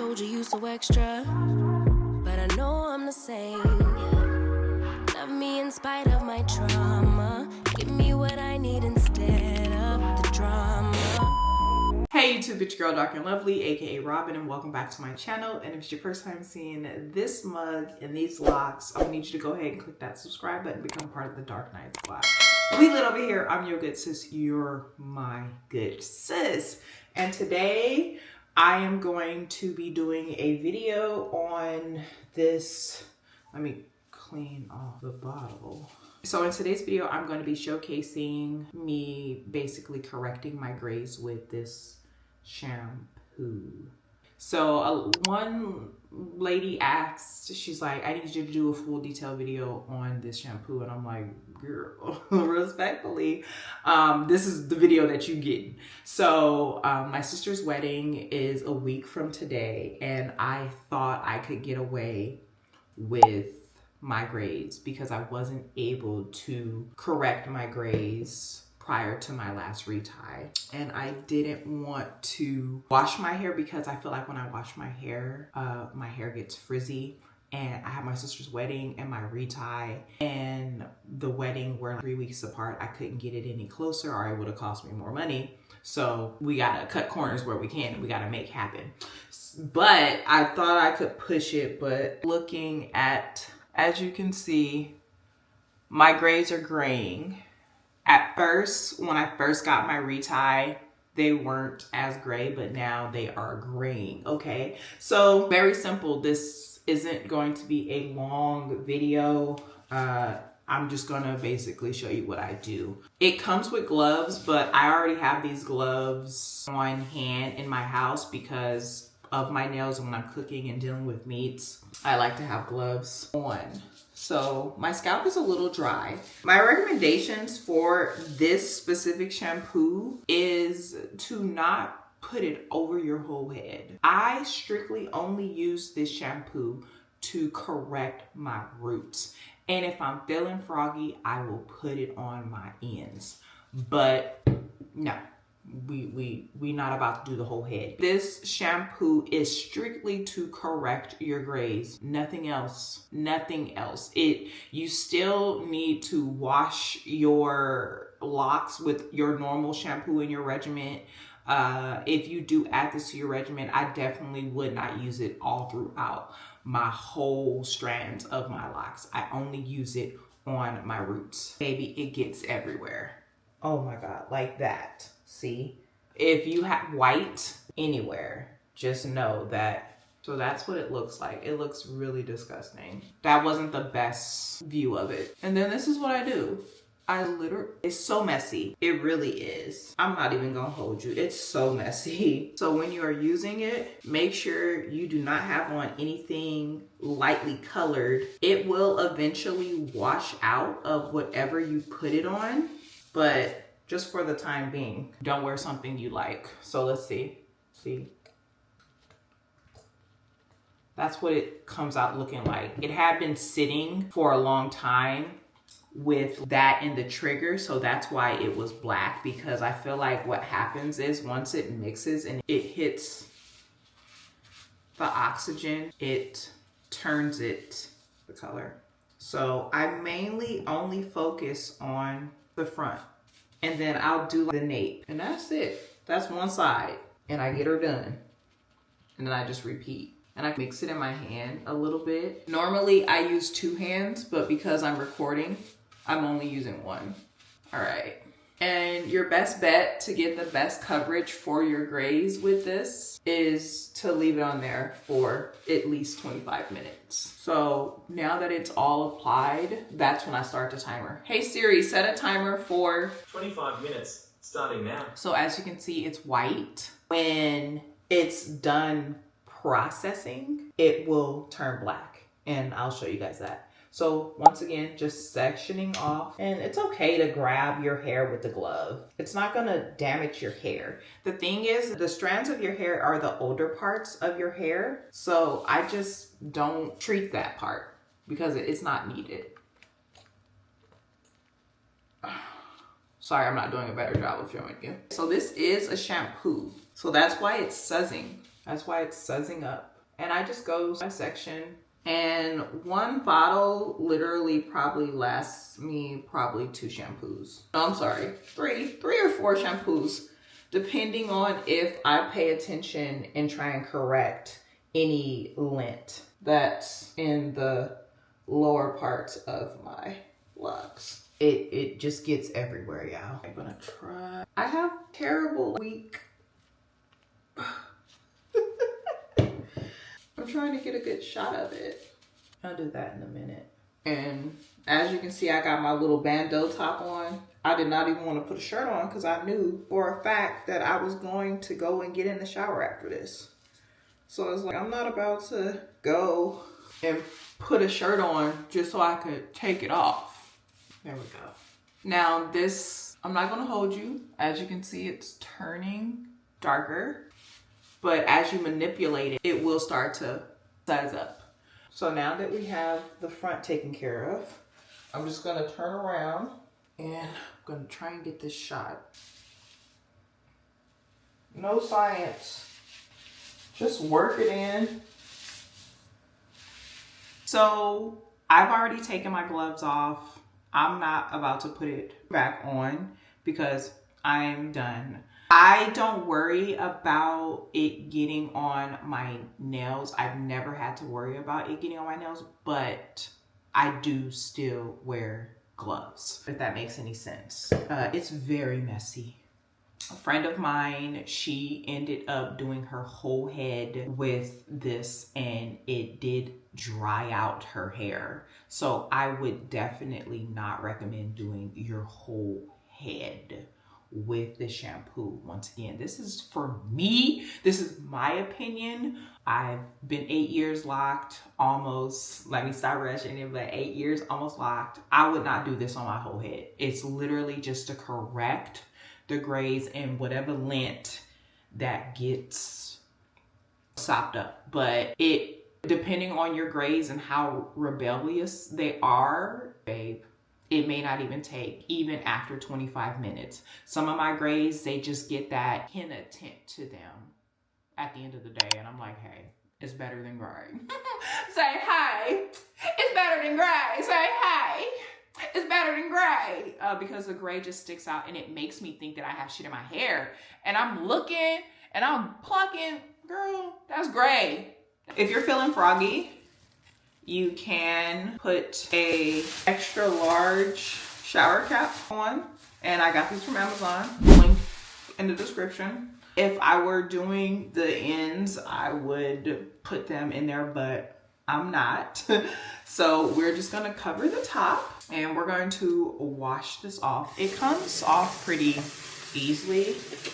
told you so extra, but I know I'm the same. Yeah. Love me in spite of my trauma. Give me what I need instead of the drama. Hey YouTube, it's your girl Drknlvely, aka Robin, and welcome back to my channel. And if it's your first time seeing this mug and these locks, I need you to go ahead and click that subscribe button and become part of the Dark Night Squad. We lit over here. I'm your good sis. You're my good sis. And today I am going to be doing a video on this. Let me clean off the bottle. So in today's video, I'm going to be showcasing me basically correcting my grays with this shampoo. So one lady asked, she's like, I need you to do a full detailed video on this shampoo. And I'm like, girl, respectfully, this is the video that you get. So my sister's wedding is a week from today, and I thought I could get away with my grays because I wasn't able to correct my grays prior to my last retie. And I didn't want to wash my hair because I feel like when I wash my hair gets frizzy. And I had my sister's wedding and my retie, and the wedding were 3 weeks apart. I couldn't get it any closer or it would have cost me more money. So we gotta cut corners where we can. We gotta make happen. But I thought I could push it, but looking at, as you can see, my grays are graying. At first, when I first got my retie, they weren't as gray, but now they are graying, okay? So very simple. This isn't going to be a long video. I'm just gonna basically show you what I do. It comes with gloves, but I already have these gloves on hand in my house because of my nails. And when I'm cooking and dealing with meats, I like to have gloves on. So my scalp is a little dry. My recommendations for this specific shampoo is to not put it over your whole head. I strictly only use this shampoo to correct my roots. And if I'm feeling froggy, I will put it on my ends. But no, we not about to do the whole head. This shampoo is strictly to correct your grays, nothing else, nothing else. You still need to wash your locks with your normal shampoo in your regimen. If you do add this to your regimen, I definitely would not use it all throughout my whole strands of my locks. I only use it on my roots. Baby, it gets everywhere. Oh my God, like that. See, if you have white anywhere, just know that. So that's what it looks like. It looks really disgusting. That wasn't the best view of it. And then this is what I do. It's so messy. It really is. I'm not even gonna hold you. It's so messy. So when you are using it, make sure you do not have on anything lightly colored. It will eventually wash out of whatever you put it on, but just for the time being, don't wear something you like. So let's see. See? That's what it comes out looking like. It had been sitting for a long time with that in the trigger, so that's why it was black, because I feel like what happens is once it mixes and it hits the oxygen, it turns it the color. So I mainly only focus on the front, and then I'll do the nape, and that's it. That's one side, and I get her done, and then I just repeat. And I mix it in my hand a little bit. Normally I use 2 hands, but because I'm recording, I'm only using 1. All right. And your best bet to get the best coverage for your grays with this is to leave it on there for at least 25 minutes. So now that it's all applied, that's when I start the timer. Hey Siri, set a timer for 25 minutes, starting now. So as you can see, it's white. When it's done processing, it will turn black, and I'll show you guys that. So once again, just sectioning off, and it's okay to grab your hair with the glove. It's not gonna damage your hair. The thing is, the strands of your hair are the older parts of your hair, so I just don't treat that part because it's not needed. Sorry, I'm not doing a better job of showing you. So this is a shampoo, so that's why it's suzzing. That's why it's suzzing up. and I just go by section. And one bottle literally probably lasts me probably 2 shampoos. No, I'm sorry, three or 4 shampoos, depending on if I pay attention and try and correct any lint that's in the lower parts of my locks. It just gets everywhere, y'all. I'm gonna try. I have terrible week. I'm trying to get a good shot of it. I'll do that in a minute. And as you can see, I got my little bandeau top on. I did not even want to put a shirt on because I knew for a fact that I was going to go and get in the shower after this. So it's like, I'm not about to go and put a shirt on just so I could take it off. There we go. Now this, I'm not gonna hold you. As you can see, it's turning darker, but as you manipulate it, it will start to size up. So now that we have the front taken care of, I'm just gonna turn around and I'm gonna try and get this shot. No science, just work it in. So I've already taken my gloves off. I'm not about to put it back on because I'm done. I don't worry about it getting on my nails. I've never had to worry about it getting on my nails, but I do still wear gloves, if that makes any sense. It's very messy. A friend of mine, she ended up doing her whole head with this and it did dry out her hair. So I would definitely not recommend doing your whole head with the shampoo. Once again, this is for me. This is my opinion. I've been 8 years locked, almost, let me stop rushing it, but 8 years almost locked. I would not do this on my whole head. It's literally just to correct the grays and whatever lint that gets sopped up. But it, depending on your grays and how rebellious they are, babe, it may not even take even after 25 minutes. Some of my grays, they just get that henna tint to them at the end of the day. And I'm like, hey, it's better than gray. Say, hey, it's better than gray. Say, hey, it's better than gray. Because the gray just sticks out and it makes me think that I have shit in my hair. And I'm looking and I'm plucking, girl, that's gray. If you're feeling froggy, you can put a extra large shower cap on. And I got these from Amazon, link in the description. If I were doing the ends, I would put them in there, but I'm not. So we're just gonna cover the top and we're going to wash this off. It comes off pretty easily.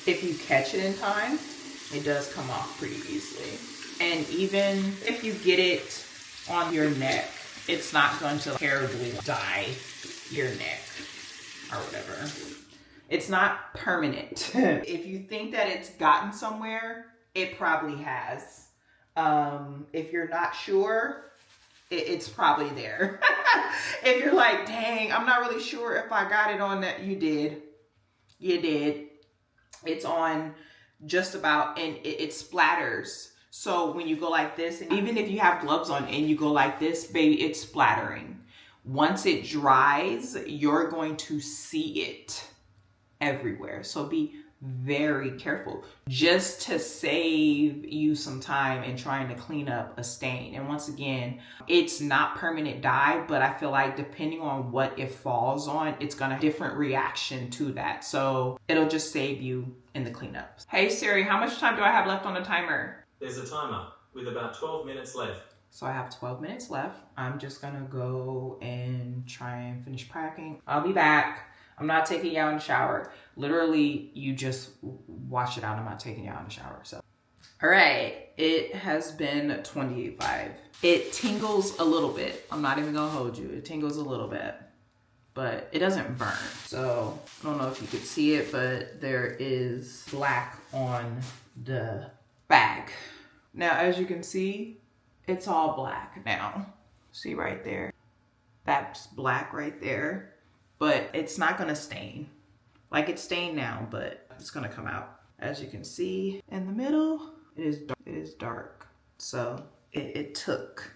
If you catch it in time, it does come off pretty easily. And even if you get it on your neck, it's not going to terribly dye your neck or whatever. It's not permanent. If you think that it's gotten somewhere, it probably has. If you're not sure, it's probably there. If you're like, dang, I'm not really sure if I got it on that, you did. You did. It's on just about, and it splatters. So when you go like this, and even if you have gloves on and you go like this, baby, it's splattering. Once it dries, you're going to see it everywhere. So be very careful just to save you some time in trying to clean up a stain. And once again, it's not permanent dye, but I feel like depending on what it falls on, it's gonna have a different reaction to that. So it'll just save you in the cleanup. Hey Siri, how much time do I have left on the timer? There's a timer with about 12 minutes left. So I have 12 minutes left. I'm just gonna go and try and finish packing. I'll be back. I'm not taking you out in the shower. Literally, you just wash it out. I'm not taking you out in the shower. So, all right, it has been 28.5. It tingles a little bit. I'm not even gonna hold you. It tingles a little bit, but it doesn't burn. So I don't know if you could see it, but there is black on the bag. Now, as you can see, it's all black now. See right there? That's black right there. But it's not gonna stain. Like it's stained now, but it's gonna come out. As you can see in the middle, it is dark. So it took.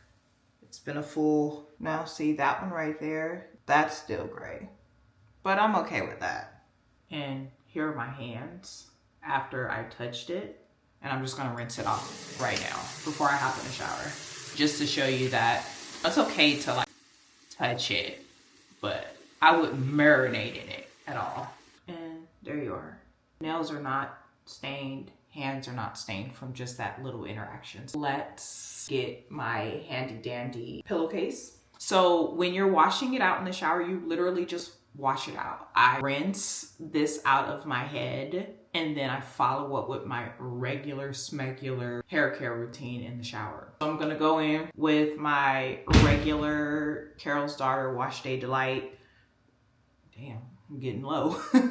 It's been a full, now see that one right there? That's still gray, but I'm okay with that. And here are my hands after I touched it. And I'm just gonna rinse it off right now before I hop in the shower. Just to show you that it's okay to like touch it, but I wouldn't marinate in it at all. And there you are. Nails are not stained, hands are not stained from just that little interaction. Let's get my handy dandy pillowcase. So when you're washing it out in the shower, you literally just wash it out. I rinse this out of my head and then I follow up with my regular smegular hair care routine in the shower. So I'm gonna go in with my regular Carol's Daughter Wash Day Delight. Damn, I'm getting low. I'm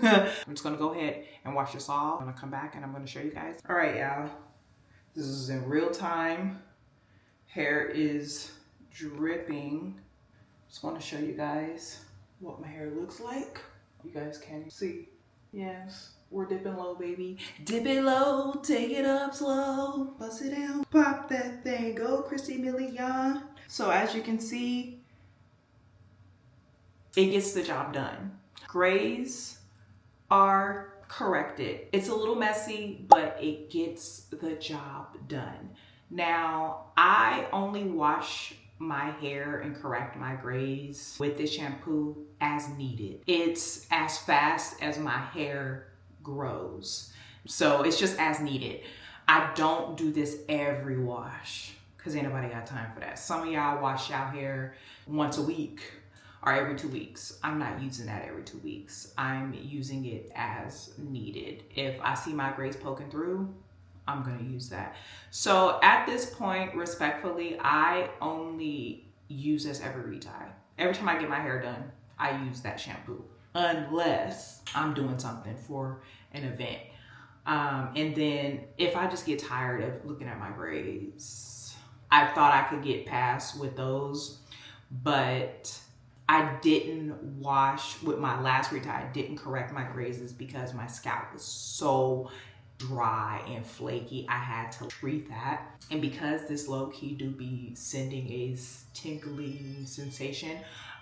just gonna go ahead and wash this off. I'm gonna come back and I'm gonna show you guys. All right, y'all. This is in real time. Hair is dripping. Just wanna show you guys what my hair looks like. You guys can see. Yes, we're dipping low, baby. Dip it low, take it up slow, bust it down, pop that thing, go Christy Million. So as you can see, it gets the job done. Grays are corrected. It's a little messy, but it gets the job done. Now, I only wash my hair and correct my grays with this shampoo as needed. It's as fast as my hair grows. So it's just as needed. I don't do this every wash because ain't nobody got time for that. Some of y'all wash y'all hair once a week or every 2 weeks. I'm not using that every 2 weeks. I'm using it as needed. If I see my grays poking through, I'm gonna use that. So at this point, respectfully, I only use this every retie. Every time I get my hair done, I use that shampoo. Unless I'm doing something for an event. And then if I just get tired of looking at my braids, I thought I could get past with those, but I didn't wash with my last retie. I didn't correct my braids because my scalp was so dry and flaky. I had to treat that. And because this low-key do be sending a tingling sensation,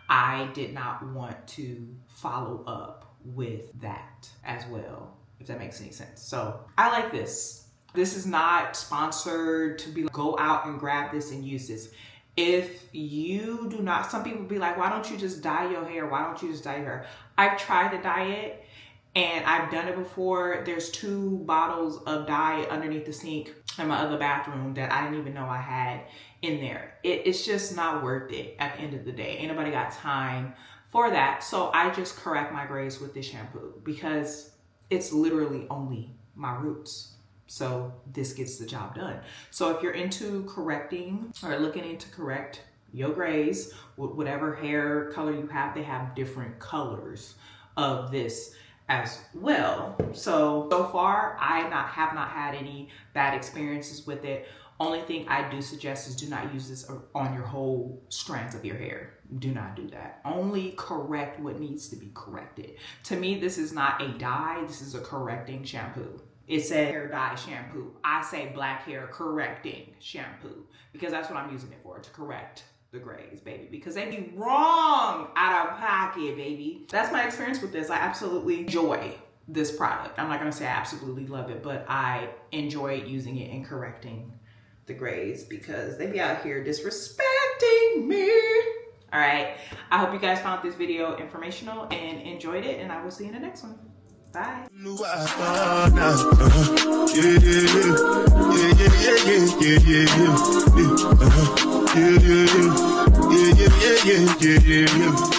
I did not want to follow up with that as well, if that makes any sense. So I like this. This is not sponsored to be like, go out and grab this and use this. If you do not, some people be like, why don't you just dye your hair? Why don't you just dye your hair? I've tried to dye it and I've done it before. There's 2 bottles of dye underneath the sink in my other bathroom that I didn't even know I had in there. It's just not worth it at the end of the day. Ain't nobody got time for that. So I just correct my grays with this shampoo because it's literally only my roots. So this gets the job done. So if you're into correcting or looking to correct your grays, whatever hair color you have, they have different colors of this as well. So far, I have not had any bad experiences with it. Only thing I do suggest is do not use this on your whole strands of your hair. Do not do that. Only correct what needs to be corrected. To me, this is not a dye. This is a correcting shampoo. It said hair dye shampoo. I say black hair correcting shampoo because that's what I'm using it for, to correct the grays, baby, because they be wrong out of pocket, baby. That's my experience with this. I absolutely enjoy this product. I'm not gonna say I absolutely love it, but I enjoy using it and correcting the grays because they be out here disrespecting me. All right, I hope you guys found this video informational and enjoyed it, and I will see you in the next one. Bye. Yeah.